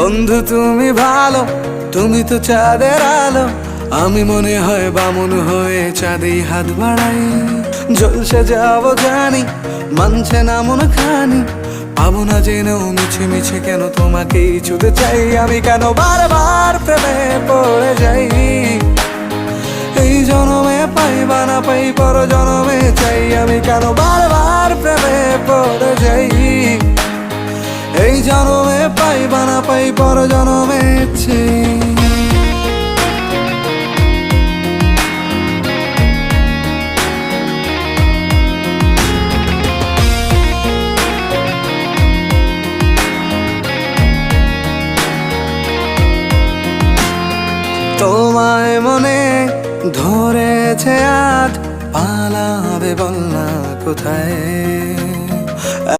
বন্ধু তুমি ভালো, তুমি তো চাঁদের আলো, আমি মনে হয় বামুন হয়ে চাঁদে হাত বাড়াই। জলসে যাবো জানি, মানছে না মন খানি, পাবো না জেনেও মিছে মিছে কেন তোমাকেই ছুতে চাই। আমি কেন বারবার প্রেমে পড়ে যাই, এই জনমে পাই বা না পাই পর জনমে চাই। আমি কেন বারবার প্রেমে পড়ে যাই, এই জনমে পাই বা না পাই পর জনমে চাই। তোমায় মনে ধরেছে আজ, পালাবে বল না কোথায়।